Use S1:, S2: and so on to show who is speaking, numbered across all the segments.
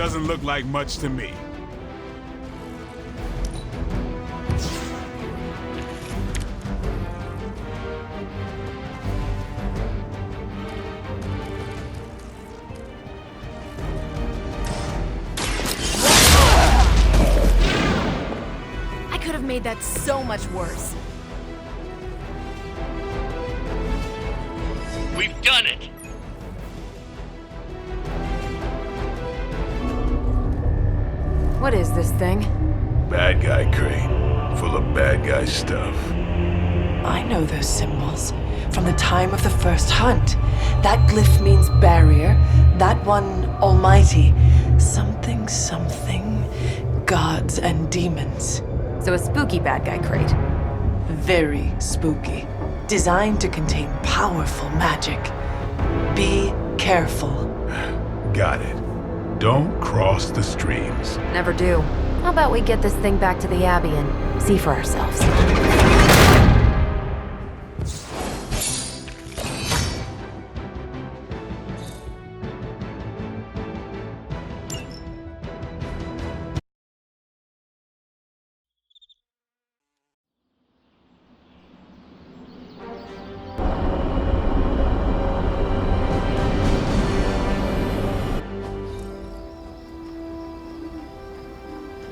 S1: doesn't look like much to me.
S2: I could have made that so much worse.
S3: We've done it!
S2: What is this thing?
S4: Bad guy crate, full of bad guy stuff.
S5: I know those symbols from the time of the first hunt. That glyph means barrier, that one almighty. Something, something, gods and demons.
S2: So a spooky bad guy crate.
S5: Very spooky. Designed to contain powerful magic. Be careful.
S4: Got it. Don't cross the streams.
S2: Never do. How about we get this thing back to the Abbey and see for ourselves?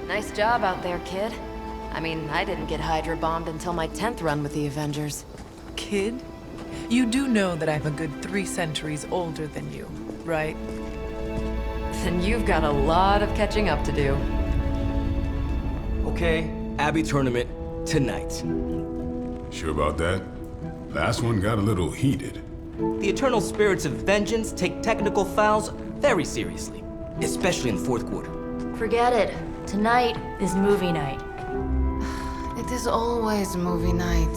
S2: Nice job out there, kid. I mean, I didn't get Hydra bombed until my 10th run with the Avengers.
S5: Kid, you do know that I'm a good 3 centuries older than you, right?
S2: Then you've got a lot of catching up to do.
S3: Okay, Abbey tournament tonight.
S4: Sure about that? Last one got a little heated.
S3: The Eternal Spirits of Vengeance take technical fouls very seriously, especially in the fourth quarter.
S6: Forget it. Tonight is movie night.
S2: It is always movie night.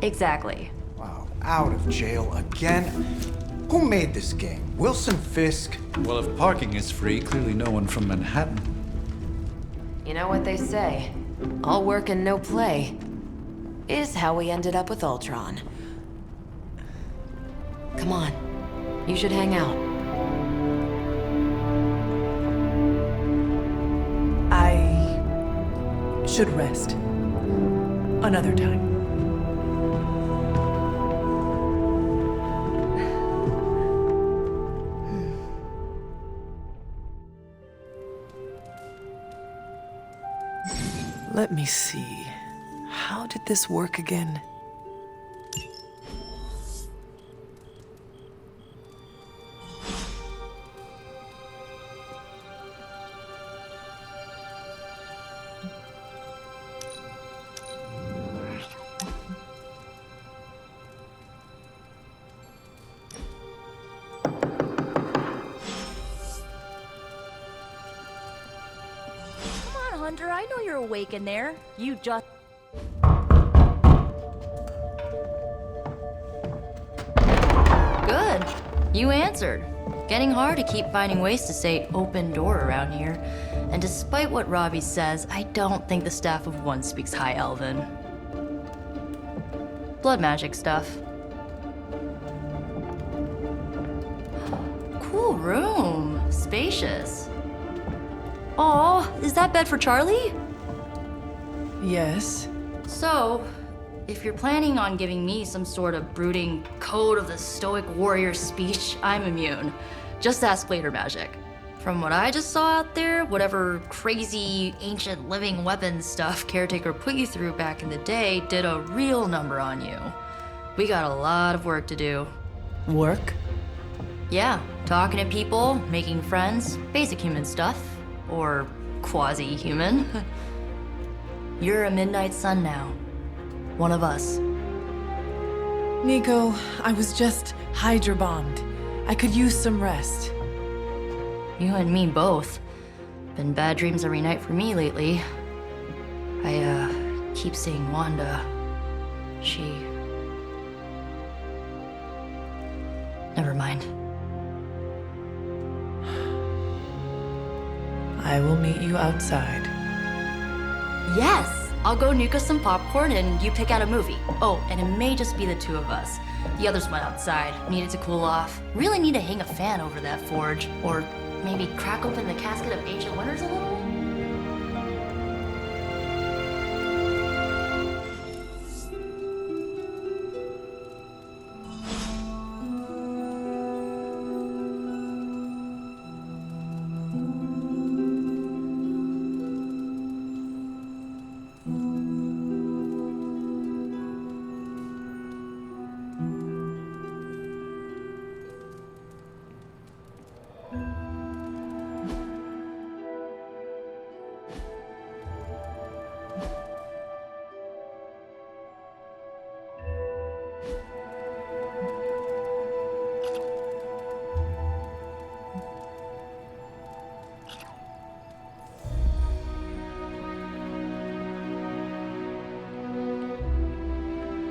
S6: Exactly.
S7: Wow, out of jail again? Who made this game? Wilson Fisk?
S8: Well, if parking is free, clearly no one from Manhattan.
S2: You know what they say? All work and no play is how we ended up with Ultron. Come on. You should hang out.
S5: I should rest. Another time. Let me see. How did this work again?
S6: Hunter, I know you're awake in there. You just... Good. You answered. Getting hard to keep finding ways to say open door around here. And despite what Robbie says, I don't think the staff of one speaks High Elven. Blood magic stuff. Cool room. Spacious. Aw, is that bed for Charlie?
S5: Yes.
S6: So, if you're planning on giving me some sort of brooding code of the stoic warrior speech, I'm immune. Just ask later magic. From what I just saw out there, whatever crazy ancient living weapons stuff Caretaker put you through back in the day did a real number on you. We got a lot of work to do.
S5: Work?
S6: Yeah, talking to people, making friends, basic human stuff. Or quasi-human. You're a Midnight Sun now. One of us.
S5: Nico, I was just Hydra bombed. I could use some rest.
S6: You and me both. Been bad dreams every night for me lately. I, keep seeing Wanda. She... Never mind.
S5: I will meet you outside.
S6: Yes! I'll go nuke us some popcorn and you pick out a movie. Oh, and it may just be the two of us. The others went outside, needed to cool off. Really need to hang a fan over that forge. Or maybe crack open the casket of Ancient Wonders a little?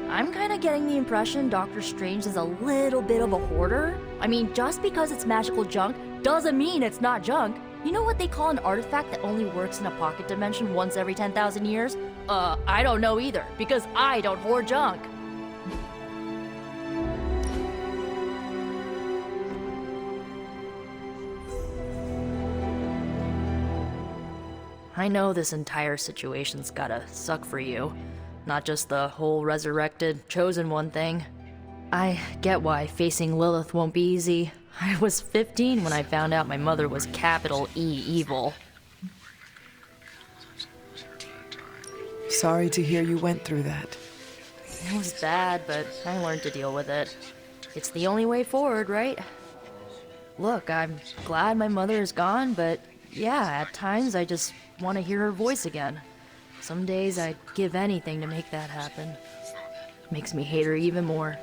S6: I'm kinda getting the impression Doctor Strange is a little bit of a hoarder. I mean, just because it's magical junk doesn't mean it's not junk. You know what they call an artifact that only works in a pocket dimension once every 10,000 years? I don't know either, because I don't hoard junk. I know this entire situation's gotta suck for you. Not just the whole resurrected, chosen one thing. I get why facing Lilith won't be easy. I was 15 when I found out my mother was capital E evil.
S5: Sorry to hear you went through that.
S6: It was bad, but I learned to deal with it. It's the only way forward, right? Look, I'm glad my mother is gone, but yeah, at times I just want to hear her voice again. Some days I'd give anything to make that happen. Makes me hate her even more.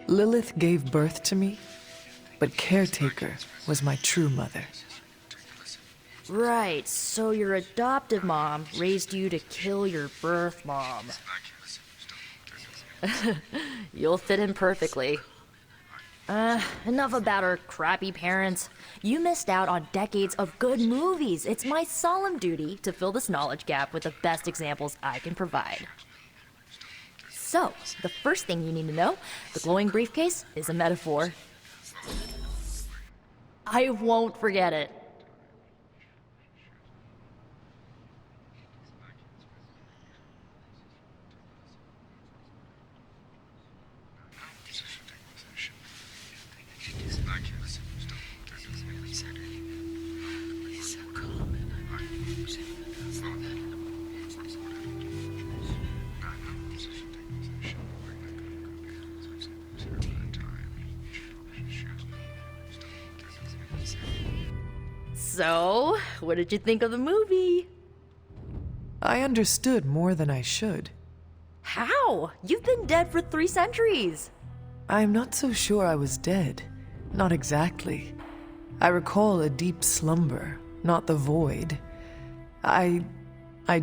S5: Lilith gave birth to me, but Caretaker was my true mother.
S6: Right, so your adoptive mom raised you to kill your birth mom. You'll fit in perfectly. Enough about our crappy parents. You missed out on decades of good movies. It's my solemn duty to fill this knowledge gap with the best examples I can provide. So, the first thing you need to know, the glowing briefcase is a metaphor. I won't forget it. So, what did you think of the movie?
S5: I understood more than I should.
S6: How? You've been dead for 3 centuries.
S5: I'm not so sure I was dead. Not exactly. I recall a deep slumber, not the void. I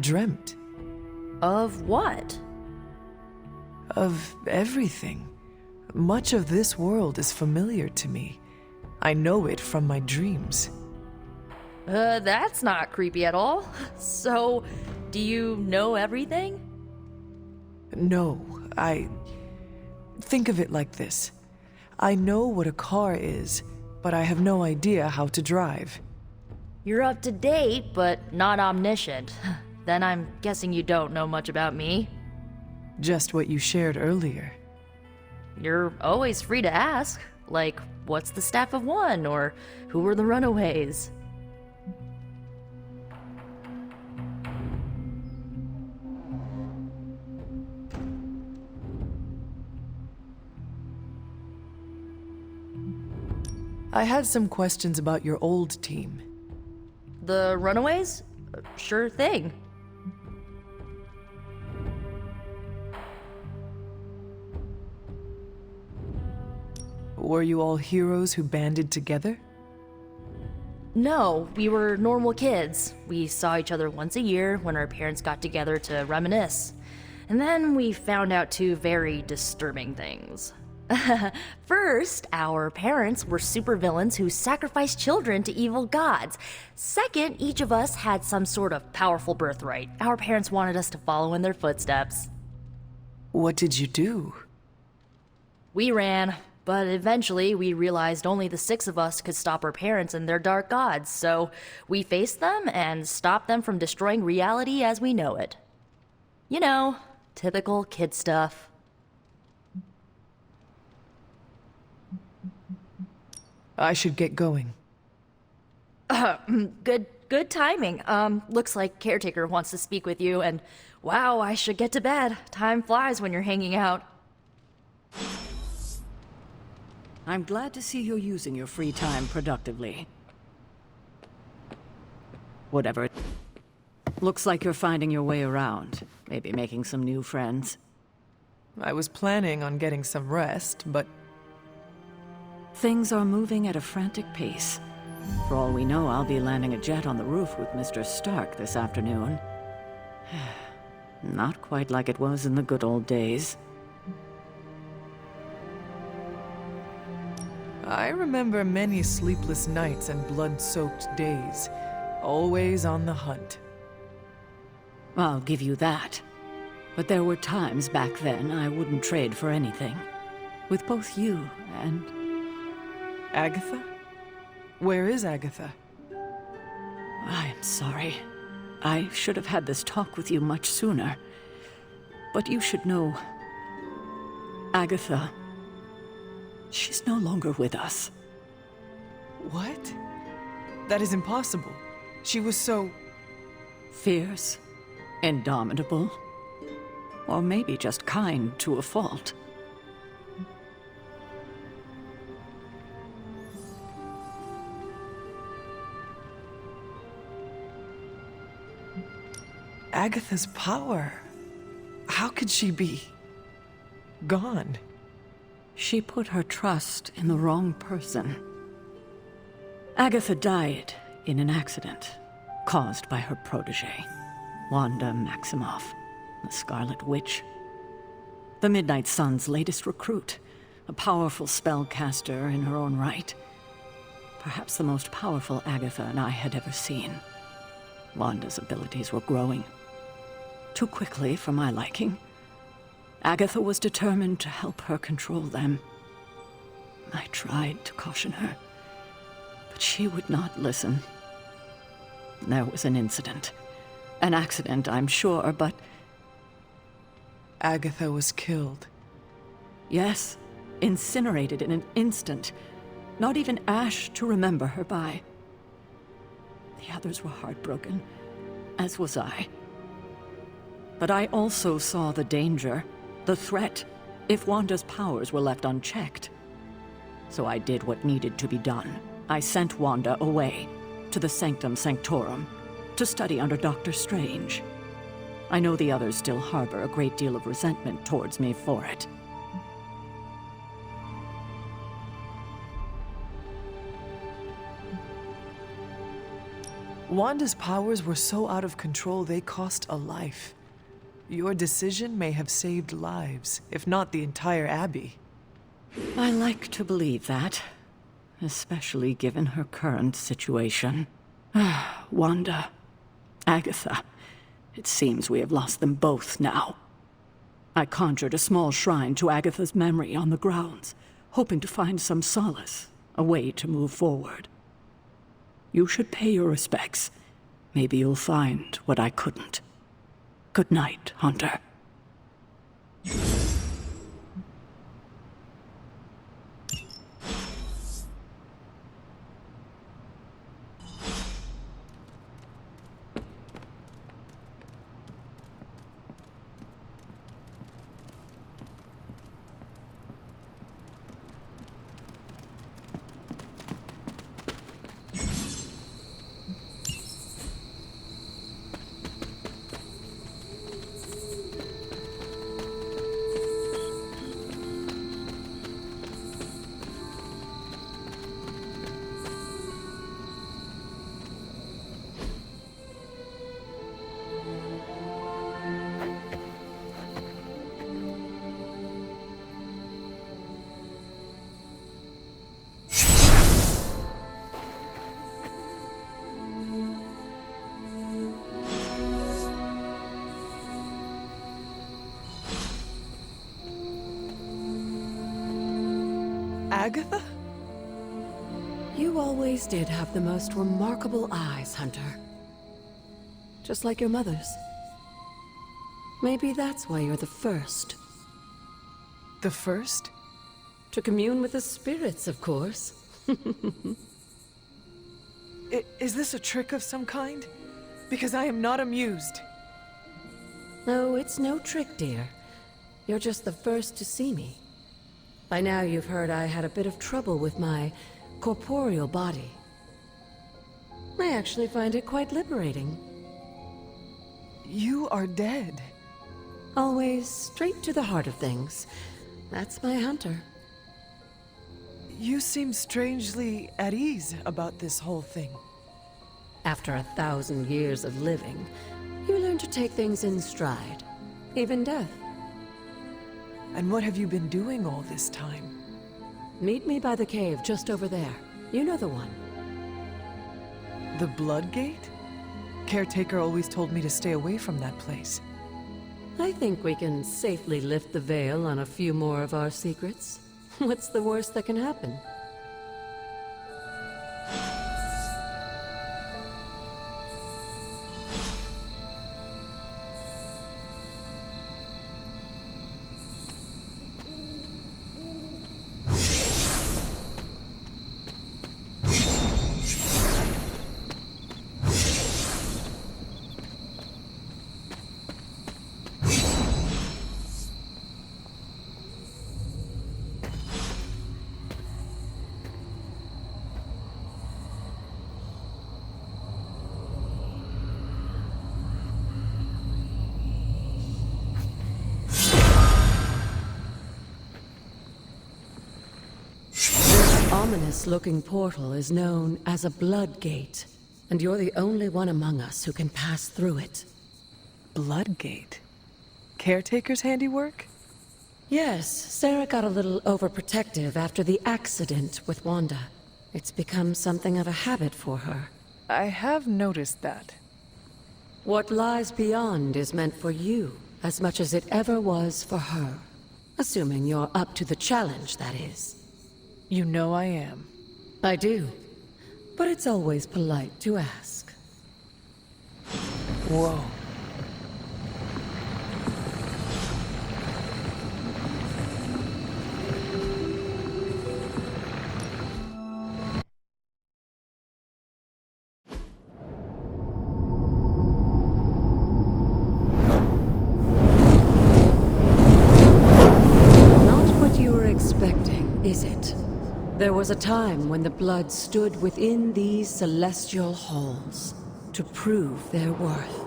S5: dreamt.
S6: Of what?
S5: Of everything. Much of this world is familiar to me. I know it from my dreams.
S6: That's not creepy at all. So, do you know everything?
S5: No, think of it like this. I know what a car is, but I have no idea how to drive.
S6: You're up to date, but not omniscient. Then I'm guessing you don't know much about me.
S5: Just what you shared earlier.
S6: You're always free to ask. Like, what's the Staff of One? Or who were the Runaways?
S5: I had some questions about your old team.
S6: The Runaways? Sure thing.
S5: Were you all heroes who banded together?
S6: No, we were normal kids. We saw each other once a year when our parents got together to reminisce. And then we found out two very disturbing things. First, our parents were supervillains who sacrificed children to evil gods. Second, each of us had some sort of powerful birthright. Our parents wanted us to follow in their footsteps.
S5: What did you do?
S6: We ran, but eventually we realized only the six of us could stop our parents and their dark gods, so we faced them and stopped them from destroying reality as we know it. You know, typical kid stuff.
S5: I should get going.
S6: Good timing. Looks like Caretaker wants to speak with you, and wow, I should get to bed. Time flies when you're hanging out.
S1: I'm glad to see you're using your free time productively. Whatever. Looks like you're finding your way around. Maybe making some new friends.
S5: I was planning on getting some rest, but
S1: Things are moving at a frantic pace. For all we know, I'll be landing a jet on the roof with Mr. Stark this afternoon. Not quite like it was in the good old days.
S5: I remember many sleepless nights and blood-soaked days, always on the hunt.
S1: I'll give you that. But there were times back then I wouldn't trade for anything. With both you and...
S5: Agatha? Where is Agatha?
S1: I'm sorry. I should have had this talk with you much sooner. But you should know... Agatha... She's no longer with us.
S5: What? That is impossible. She was so...
S1: Fierce, indomitable, or maybe just kind to a fault.
S5: Agatha's power. How could she be... gone?
S1: She put her trust in the wrong person. Agatha died in an accident caused by her protege, Wanda Maximoff, the Scarlet Witch. The Midnight Sun's latest recruit, a powerful spellcaster in her own right. Perhaps the most powerful Agatha and I had ever seen. Wanda's abilities were growing. Too quickly for my liking. Agatha was determined to help her control them. I tried to caution her, but she would not listen. There was an incident. An accident, I'm sure, but...
S5: Agatha was killed.
S1: Yes, incinerated in an instant. Not even ash to remember her by. The others were heartbroken, as was I. But I also saw the danger, the threat, if Wanda's powers were left unchecked. So I did what needed to be done. I sent Wanda away, to the Sanctum Sanctorum, to study under Dr. Strange. I know the others still harbor a great deal of resentment towards me for it.
S5: Wanda's powers were so out of control they cost a life. Your decision may have saved lives, if not the entire Abbey.
S1: I like to believe that, especially given her current situation. Wanda, Agatha, it seems we have lost them both now. I conjured a small shrine to Agatha's memory on the grounds, hoping to find some solace, a way to move forward. You should pay your respects. Maybe you'll find what I couldn't. Good night, Hunter.
S9: Agatha?
S1: You always did have the most remarkable eyes, Hunter. Just like your mother's. Maybe that's why you're the first.
S9: The first?
S1: To commune with the spirits, of course.
S9: Is this a trick of some kind? Because I am not amused.
S1: No, it's no trick, dear. You're just the first to see me. By now you've heard I had a bit of trouble with my corporeal body. I actually find it quite liberating.
S9: You are dead.
S1: Always straight to the heart of things. That's my Hunter.
S9: You seem strangely at ease about this whole thing.
S1: After 1,000 years of living, you learn to take things in stride. Even death.
S9: And what have you been doing all this time?
S1: Meet me by the cave just over there. You know the one.
S9: The Blood Gate? Caretaker always told me to stay away from that place.
S1: I think we can safely lift the veil on a few more of our secrets. What's the worst that can happen? Ominous-looking portal is known as a Blood Gate, and you're the only one among us who can pass through it.
S9: Blood Gate? Caretaker's handiwork?
S1: Yes, Sarah got a little overprotective after the accident with Wanda. It's become something of a habit for her.
S9: I have noticed that.
S1: What lies beyond is meant for you, as much as it ever was for her. Assuming you're up to the challenge, that is.
S9: You know I am.
S1: I do. But it's always polite to ask.
S9: Whoa.
S1: Not what you were expecting, is it? There was a time when the blood stood within these celestial halls to prove their worth.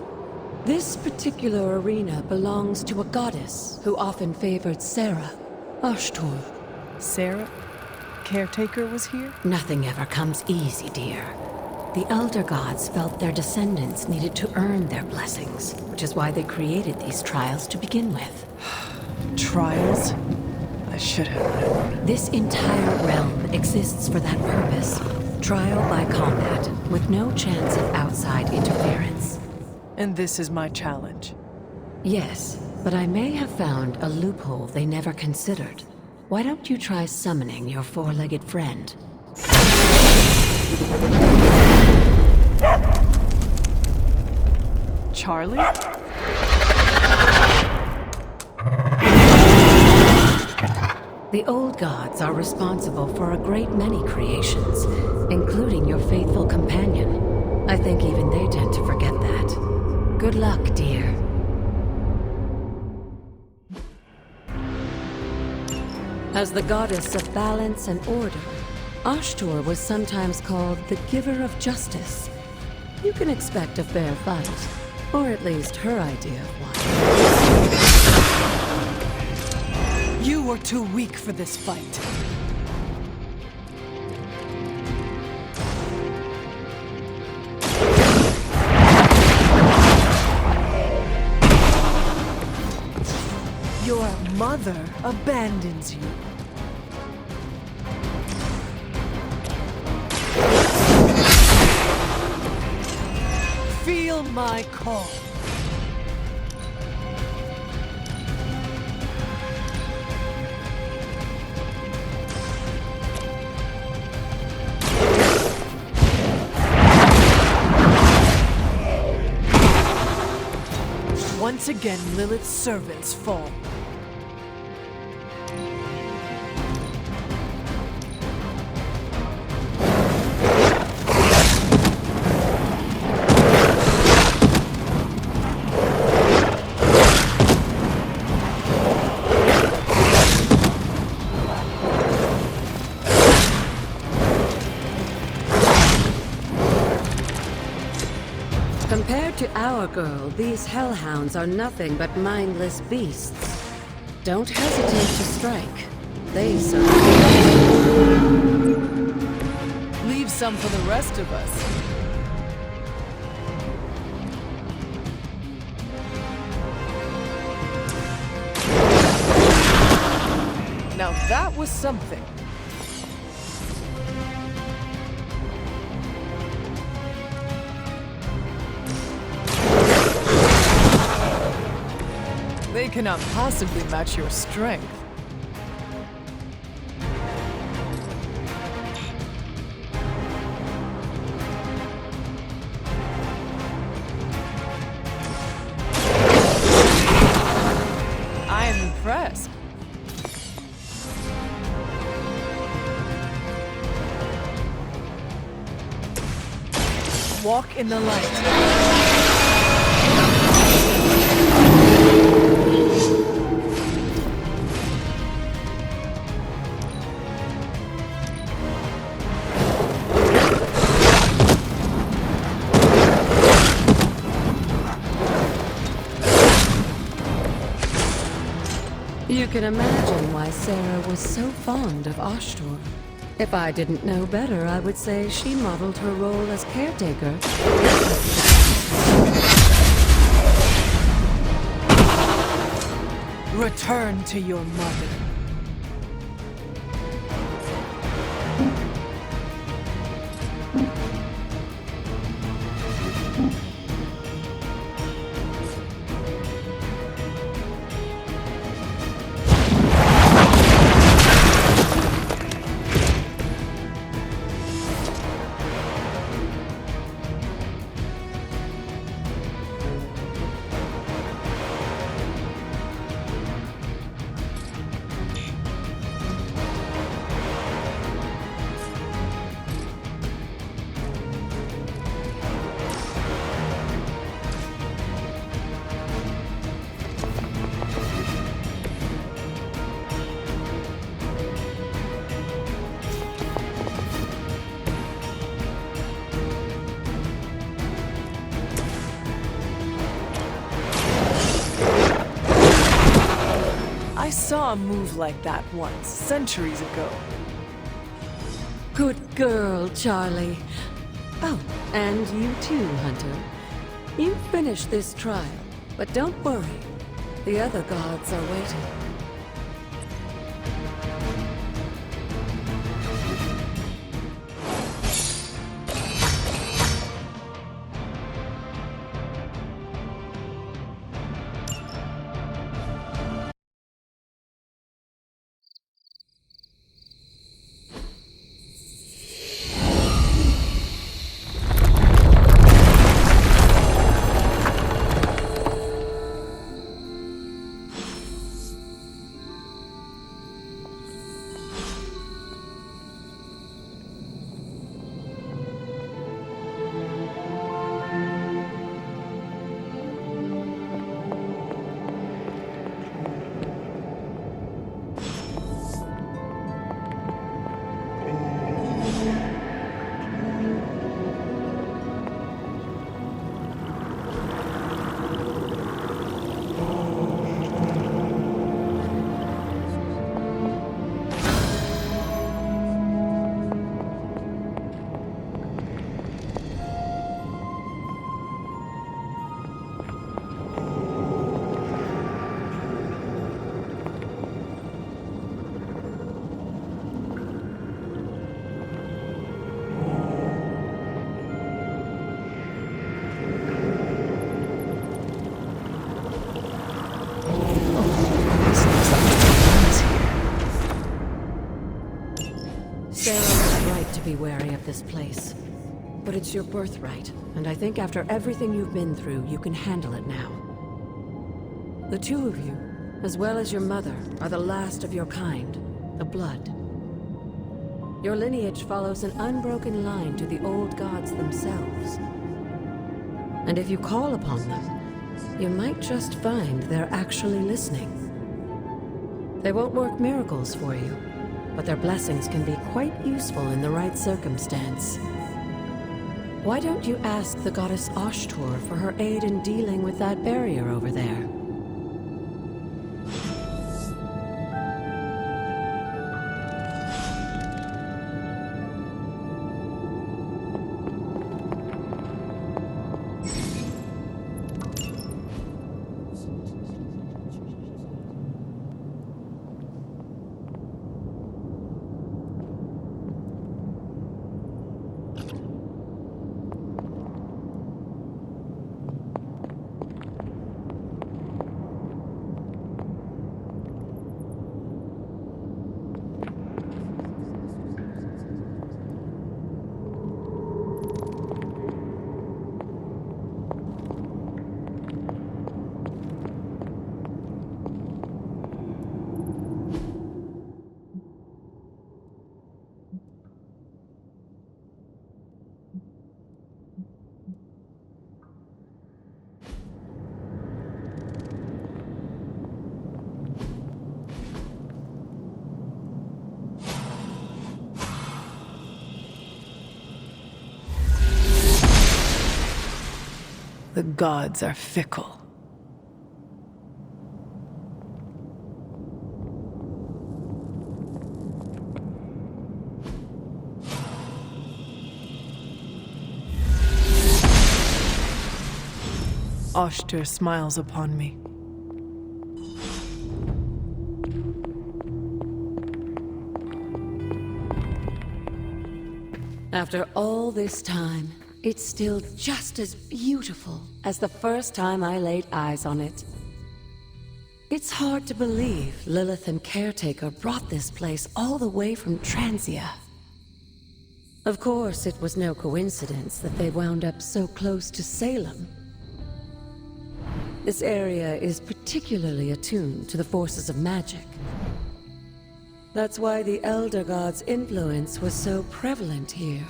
S1: This particular arena belongs to a goddess who often favored Sarah, Ashtor.
S9: Sarah? Caretaker was here?
S1: Nothing ever comes easy, dear. The Elder Gods felt their descendants needed to earn their blessings, which is why they created these trials to begin with.
S9: Trials? I should have known.
S1: This entire realm exists for that purpose. Trial by combat, with no chance of outside interference.
S9: And this is my challenge.
S1: Yes, but I may have found a loophole they never considered. Why don't you try summoning your four-legged friend?
S9: Charlie?
S1: The old gods are responsible for a great many creations, including your faithful companion. I think even they tend to forget that. Good luck, dear. As the goddess of balance and order, Ashtor was sometimes called the Giver of Justice. You can expect a fair fight, or at least her idea of one.
S9: You were too weak for this fight. Your mother abandons you. Feel my call. Once again, Lilith's servants fall.
S10: Compared to our girl, these hellhounds are nothing but mindless beasts. Don't hesitate to strike. They serve.
S9: Leave some for the rest of us. Now that was something. They cannot possibly match your strength. I am impressed. Walk in the light.
S10: You can imagine why Sarah was so fond of Ashtor. If I didn't know better, I would say she modeled her role as caretaker.
S9: Return to your mother. I saw a move like that once, centuries ago.
S10: Good girl, Charlie. Oh, and you too, Hunter. You finished this trial, but don't worry. The other gods are waiting. Sarah was right to be wary of this place. But it's your birthright, and I think after everything you've been through, you can handle it now. The two of you, as well as your mother, are the last of your kind, the Blood. Your lineage follows an unbroken line to the old gods themselves. And if you call upon them, you might just find they're actually listening. They won't work miracles for you, but their blessings can be quite useful in the right circumstance. Why don't you ask the goddess Ashtor for her aid in dealing with that barrier over there?
S9: The gods are fickle. Ashtor smiles upon me.
S10: After all this time, it's still just as beautiful as the first time I laid eyes on it. It's hard to believe Lilith and Caretaker brought this place all the way from Transia. Of course, it was no coincidence that they wound up so close to Salem. This area is particularly attuned to the forces of magic. That's why the Elder God's influence was so prevalent here.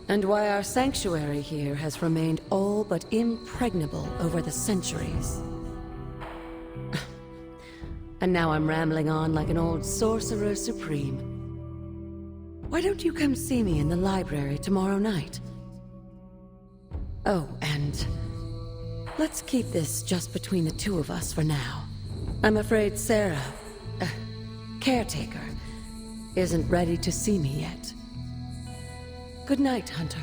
S10: And why our sanctuary here has remained all but impregnable over the centuries. And now I'm rambling on like an old sorcerer supreme. Why don't you come see me in the library tomorrow night? Oh, and let's keep this just between the two of us for now. I'm afraid Sarah, Caretaker, isn't ready to see me yet. Good night, Hunter.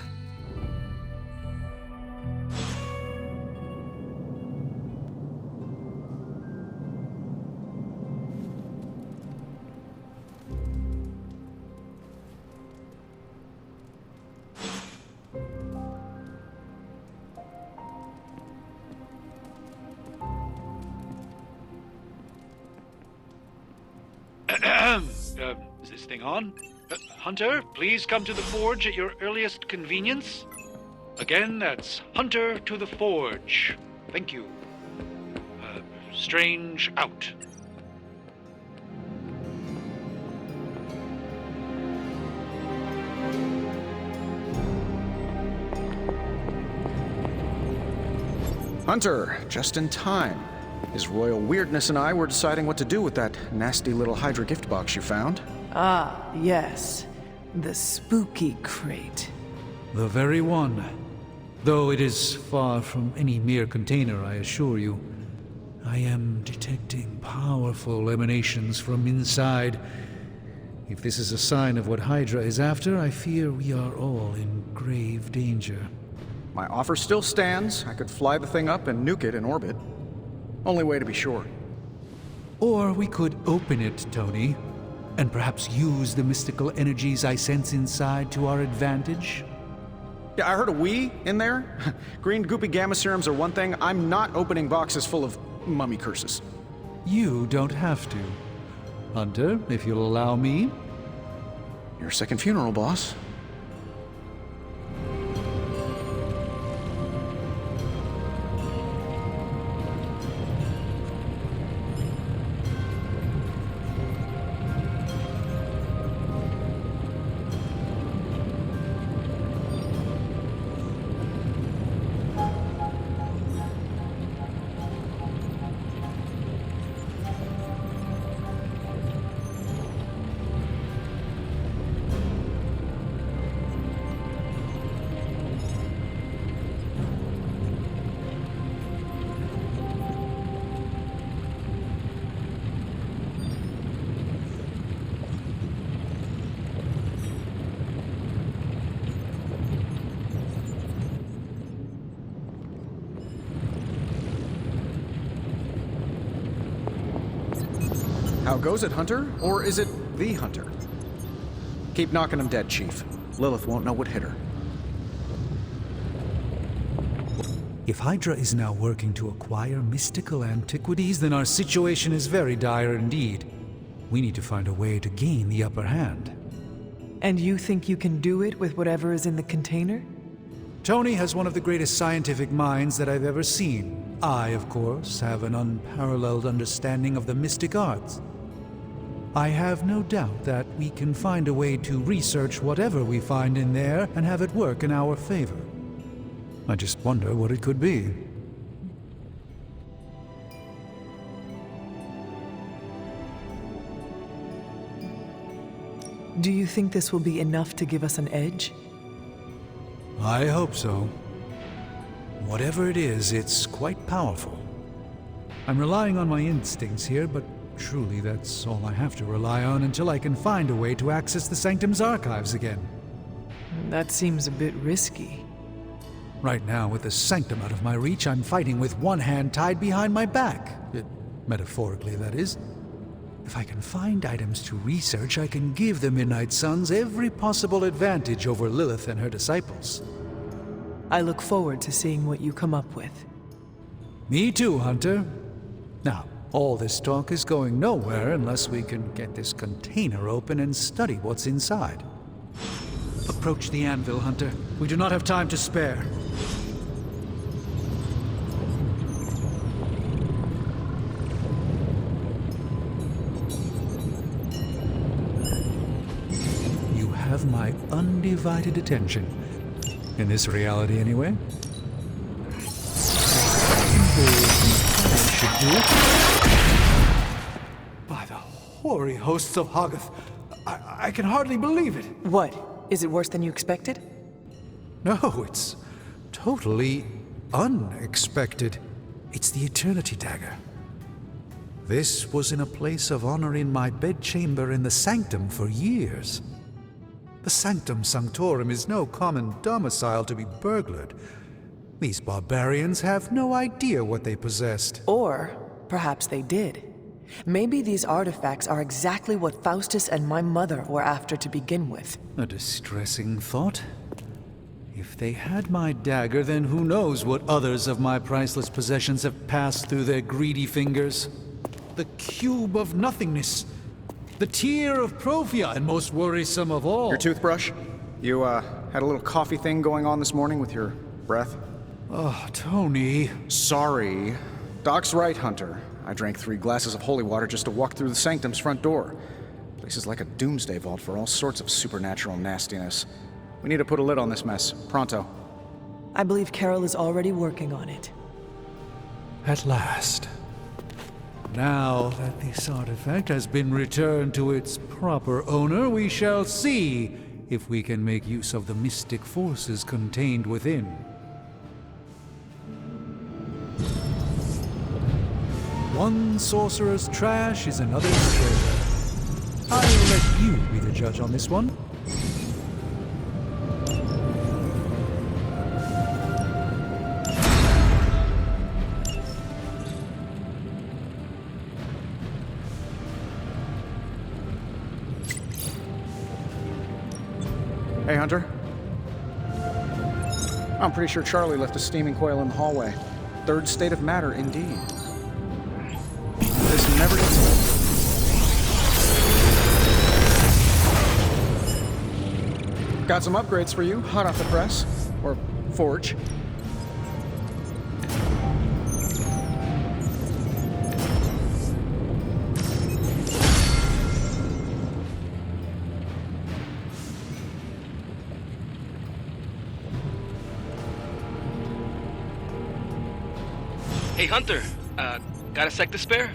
S8: Is this thing on? Hunter, please come to the forge at your earliest convenience. Again, that's Hunter to the forge. Thank you. Strange out.
S11: Hunter, just in time. His royal weirdness and I were deciding what to do with that nasty little Hydra gift box you found.
S9: Ah, yes. The spooky crate.
S8: The very one. Though it is far from any mere container, I assure you. I am detecting powerful emanations from inside. If this is a sign of what Hydra is after, I fear we are all in grave danger.
S11: My offer still stands. I could fly the thing up and nuke it in orbit. Only way to be sure.
S8: Or we could open it, Tony, and perhaps use the mystical energies I sense inside to our advantage.
S11: Yeah, I heard a we in there. Green goopy gamma serums are one thing. I'm not opening boxes full of mummy curses.
S8: You don't have to. Hunter, if you'll allow me.
S11: Your second funeral, boss. How goes it, Hunter? Or is it the Hunter? Keep knocking him dead, Chief. Lilith won't know what hit her.
S8: If Hydra is now working to acquire mystical antiquities, then our situation is very dire indeed. We need to find a way to gain the upper hand.
S9: And you think you can do it with whatever is in the container?
S8: Tony has one of the greatest scientific minds that I've ever seen. I, of course, have an unparalleled understanding of the mystic arts. I have no doubt that we can find a way to research whatever we find in there and have it work in our favor. I just wonder what it could be.
S9: Do you think this will be enough to give us an edge?
S8: I hope so. Whatever it is, it's quite powerful. I'm relying on my instincts here, but truly that's all I have to rely on until I can find a way to access the Sanctum's archives again.
S9: That seems a bit risky.
S8: Right now, with the Sanctum out of my reach, I'm fighting with one hand tied behind my back. Metaphorically, that is. If I can find items to research, I can give the Midnight Suns every possible advantage over Lilith and her disciples.
S9: I look forward to seeing what you come up with.
S8: Me too, Hunter. Now, all this talk is going nowhere unless we can get this container open and study what's inside. Approach the anvil, Hunter. We do not have time to spare. You have my undivided attention. In this reality, anyway.
S12: By the hoary hosts of Hoggoth, I can hardly believe it.
S9: What? Is it worse than you expected?
S8: No, it's totally unexpected. It's the Eternity Dagger. This was in a place of honor in my bedchamber in the Sanctum for years. The Sanctum Sanctorum is no common domicile to be burglared. These barbarians have no idea what they possessed.
S9: Or perhaps they did. Maybe these artifacts are exactly what Faustus and my mother were after to begin with.
S8: A distressing thought. If they had my dagger, then who knows what others of my priceless possessions have passed through their greedy fingers. The Cube of Nothingness. The Tear of Profia, and most worrisome of all.
S11: Your toothbrush? You, had a little coffee thing going on this morning with your breath?
S8: Oh, Tony.
S11: Sorry. Doc's right, Hunter. I drank 3 glasses of holy water just to walk through the Sanctum's front door. Place is like a doomsday vault for all sorts of supernatural nastiness. We need to put a lid on this mess. Pronto.
S9: I believe Carol is already working on it.
S8: At last. Now that this artifact has been returned to its proper owner, we shall see if we can make use of the mystic forces contained within. One sorcerer's trash is another's treasure. I'll let you be the judge on this one.
S11: Hey, Hunter. I'm pretty sure Charlie left a steaming coil in the hallway. Third state of matter, indeed. This never gets old. Got some upgrades for you, hot off the press. Or forge.
S13: Hey, Hunter. Got a sec to spare?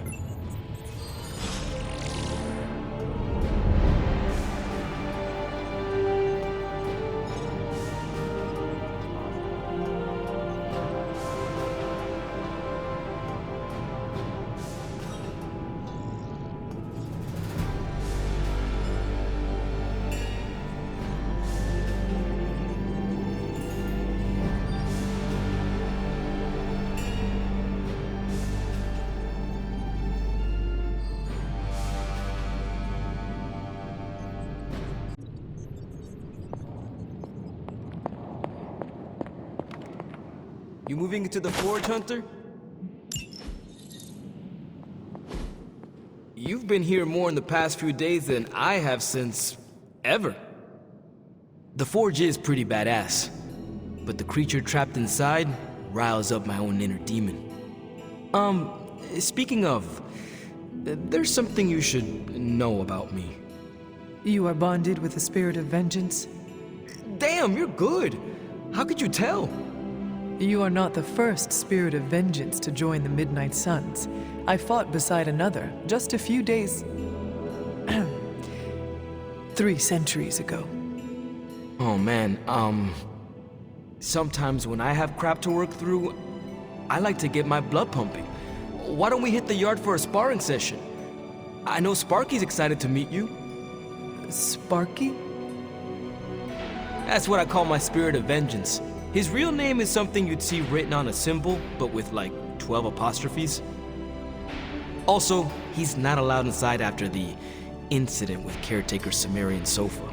S3: You moving into the Forge, Hunter? You've been here more in the past few days than I have since... ever. The Forge is pretty badass, but the creature trapped inside riles up my own inner demon. Speaking of, there's something you should know about me.
S9: You are bonded with the spirit of vengeance?
S3: Damn, you're good! How could you tell?
S9: You are not the first spirit of vengeance to join the Midnight Suns. I fought beside another just a few days... 3 centuries ago.
S3: Oh man, sometimes when I have crap to work through, I like to get my blood pumping. Why don't we hit the yard for a sparring session? I know Sparky's excited to meet you.
S9: Sparky?
S3: That's what I call my spirit of vengeance. His real name is something you'd see written on a symbol, but with like 12 apostrophes. Also, he's not allowed inside after the incident with caretaker Sumerian Sofa.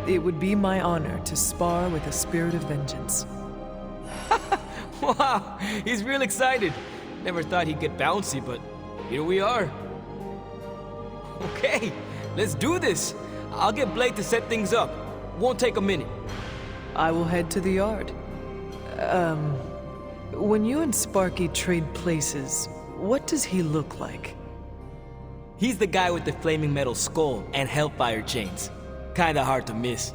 S9: It would be my honor to spar with a spirit of vengeance.
S3: Wow, he's real excited. Never thought he'd get bouncy, but here we are. Okay, let's do this. I'll get Blade to set things up. Won't take a minute.
S9: I will head to the yard. When you and Sparky trade places, what does he look like?
S3: He's the guy with the flaming metal skull and hellfire chains. Kinda hard to miss.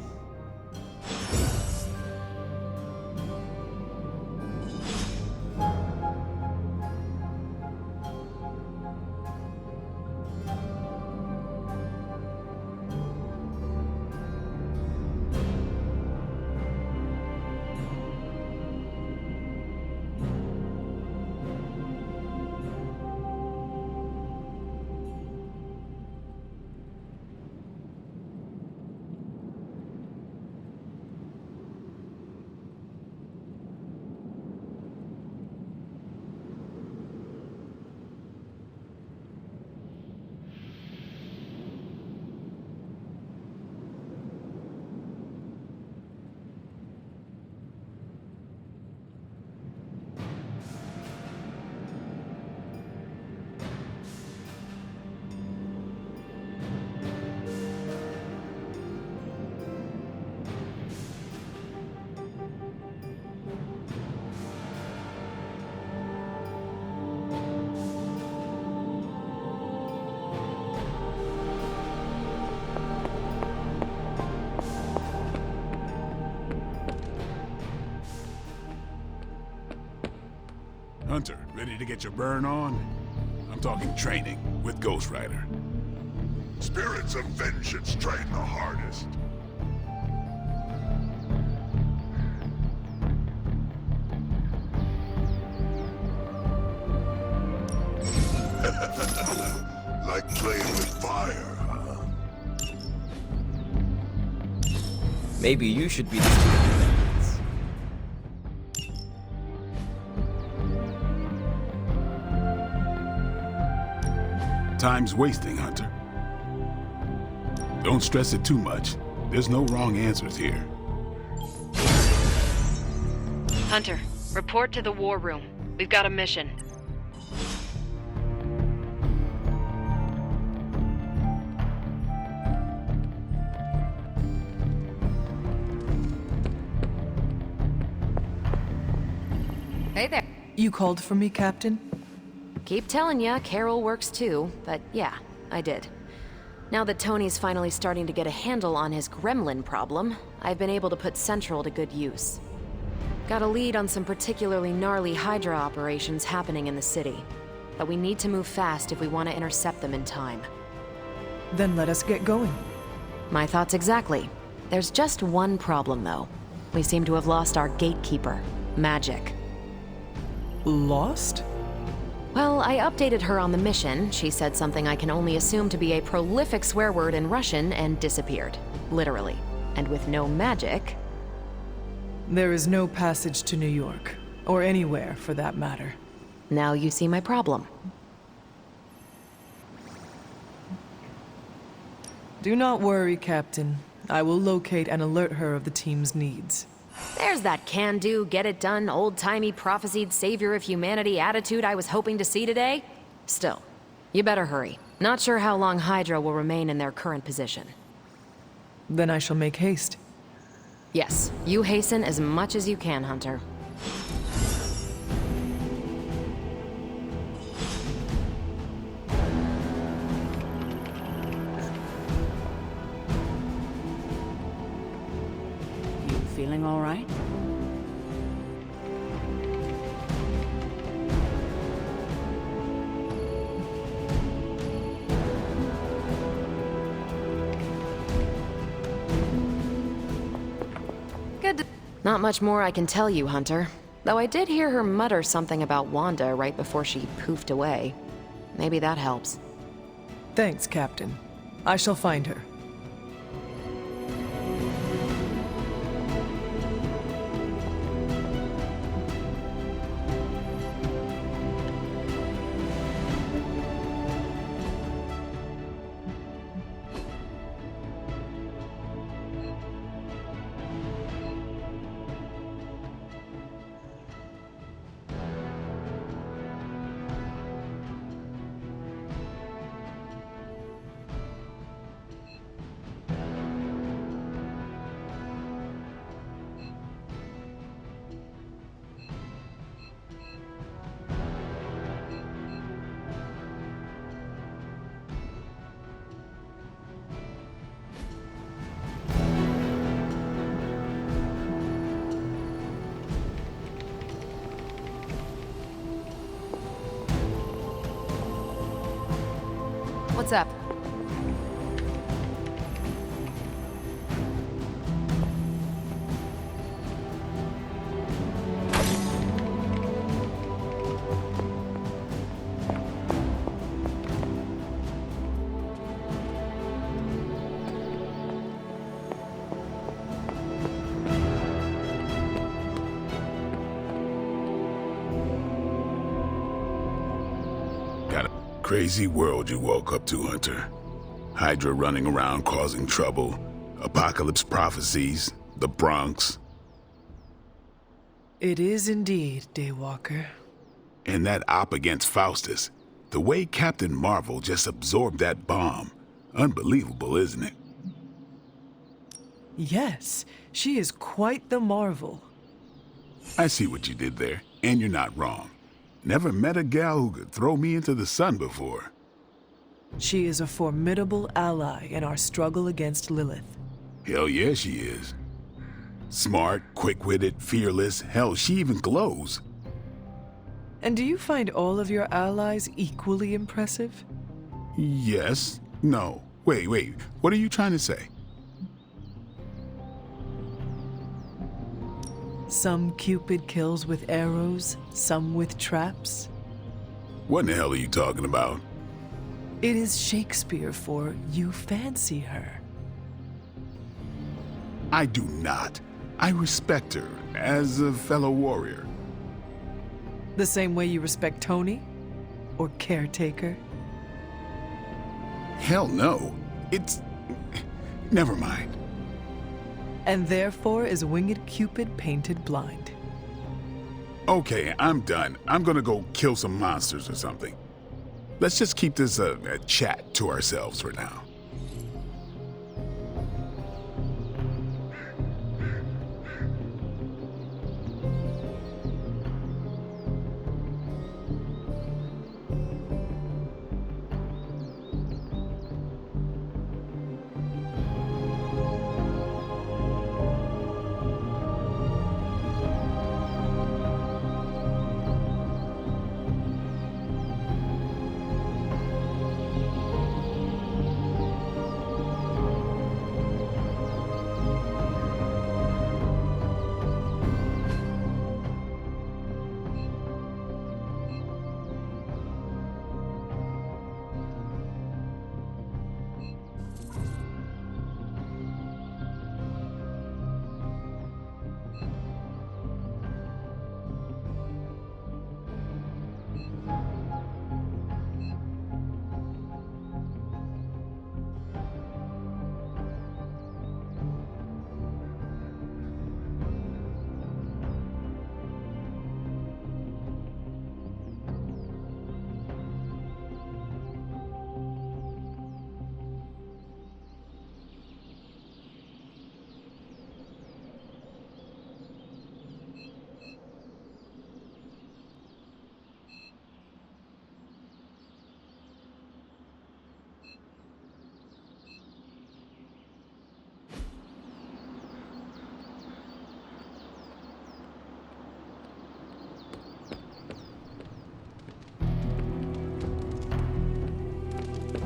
S4: Hunter, ready to get your burn on? I'm talking training with Ghost Rider.
S14: Spirits of vengeance train the hardest. Like playing with fire, huh?
S3: Maybe you should be the spirit of vengeance.
S4: Time's wasting, Hunter. Don't stress it too much. There's no wrong answers here.
S15: Hunter, report to the war room. We've got a mission.
S2: Hey there.
S9: You called for me, Captain?
S15: Keep telling ya, Carol works too, but yeah, I did. Now that Tony's finally starting to get a handle on his gremlin problem, I've been able to put Central to good use. Got a lead on some particularly gnarly Hydra operations happening in the city, but we need to move fast if we want to intercept them in time.
S9: Then let us get going.
S15: My thoughts exactly. There's just one problem, though. We seem to have lost our gatekeeper, Magic.
S9: Lost?
S15: Well, I updated her on the mission. She said something I can only assume to be a prolific swear word in Russian and disappeared. Literally. And with no magic...
S9: There is no passage to New York. Or anywhere, for that matter.
S15: Now you see my problem.
S9: Do not worry, Captain. I will locate and alert her of the team's needs.
S15: There's that can-do, get-it-done, old-timey prophesied savior of humanity attitude I was hoping to see today. Still, you better hurry. Not sure how long Hydra will remain in their current position.
S9: Then I shall make haste.
S15: Yes, you hasten as much as you can, Hunter.
S1: Feeling all right?
S15: Good. Not much more I can tell you, Hunter. Though I did hear her mutter something about Wanda right before she poofed away. Maybe that helps.
S9: Thanks, Captain. I shall find her.
S15: What's up?
S14: Got a crazy world you woke up to, Hunter. Hydra running around causing trouble, apocalypse prophecies, the Bronx.
S9: It is indeed, Daywalker.
S14: And that op against Faustus. The way Captain Marvel just absorbed that bomb. Unbelievable, isn't it?
S9: Yes, she is quite the marvel.
S14: I see what you did there, and you're not wrong. Never met a gal who could throw me into the sun before.
S9: She is a formidable ally in our struggle against Lilith.
S14: Hell yeah, she is. Smart, quick-witted, fearless, hell, she even glows.
S9: And do you find all of your allies equally impressive?
S14: Yes. No. Wait. What are you trying to say?
S9: Some Cupid kills with arrows, some with traps.
S14: What in the hell are you talking about?
S9: It is Shakespeare for you fancy her.
S14: I do not. I respect her as a fellow warrior.
S9: The same way you respect Tony? Or Caretaker?
S14: Hell no. It's... Never mind.
S9: And therefore is Winged Cupid painted blind.
S14: Okay, I'm done. I'm gonna go kill some monsters or something. Let's just keep this a chat to ourselves for now.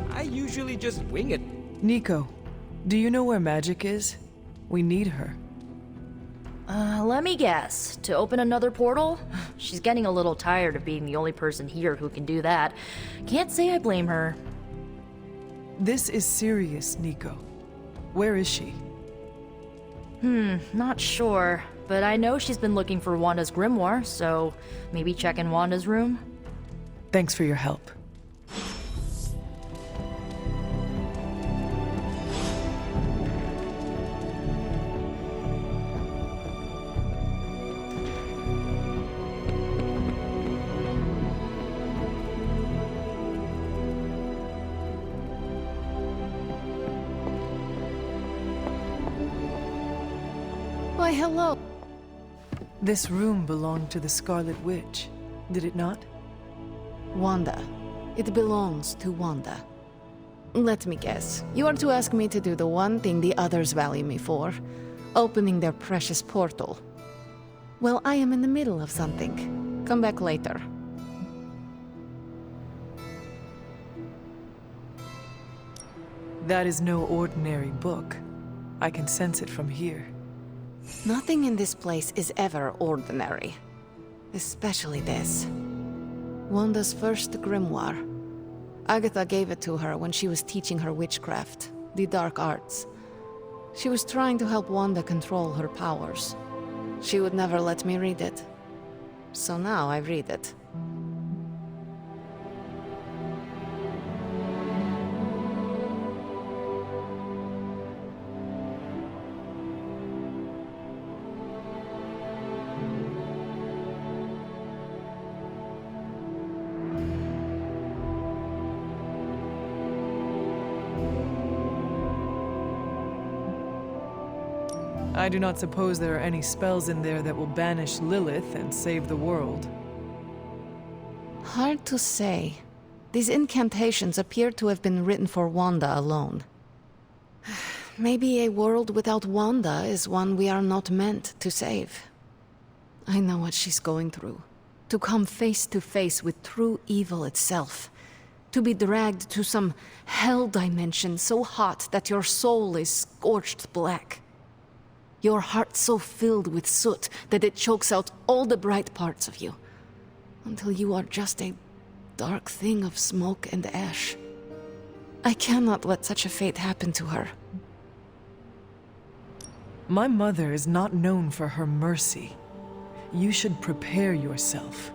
S3: I usually just wing it.
S9: Nico, do you know where Magic is? We need her.
S6: Let me guess. To open another portal? She's getting a little tired of being the only person here who can do that. Can't say I blame her.
S9: This is serious, Nico. Where is she?
S6: Not sure. But I know she's been looking for Wanda's grimoire, so maybe check in Wanda's room?
S9: Thanks for your help.
S15: Why, hello.
S9: This room belonged to the Scarlet Witch, did it not?
S10: Wanda. It belongs to Wanda. Let me guess. You are to ask me to do the one thing the others value me for. Opening their precious portal. Well, I am in the middle of something. Come back later.
S9: That is no ordinary book. I can sense it from here.
S16: Nothing in this place is ever ordinary. Especially this. Wanda's first grimoire. Agatha gave it to her when she was teaching her witchcraft, the dark arts. She was trying to help Wanda control her powers. She would never let me read it. So now I read it.
S9: I do not suppose there are any spells in there that will banish Lilith and save the world.
S16: Hard to say. These incantations appear to have been written for Wanda alone. Maybe a world without Wanda is one we are not meant to save. I know what she's going through. To come face to face with true evil itself. To be dragged to some hell dimension so hot that your soul is scorched black. Your heart so filled with soot that it chokes out all the bright parts of you, until you are just a dark thing of smoke and ash. I cannot let such a fate happen to her.
S9: My mother is not known for her mercy. You should prepare yourself.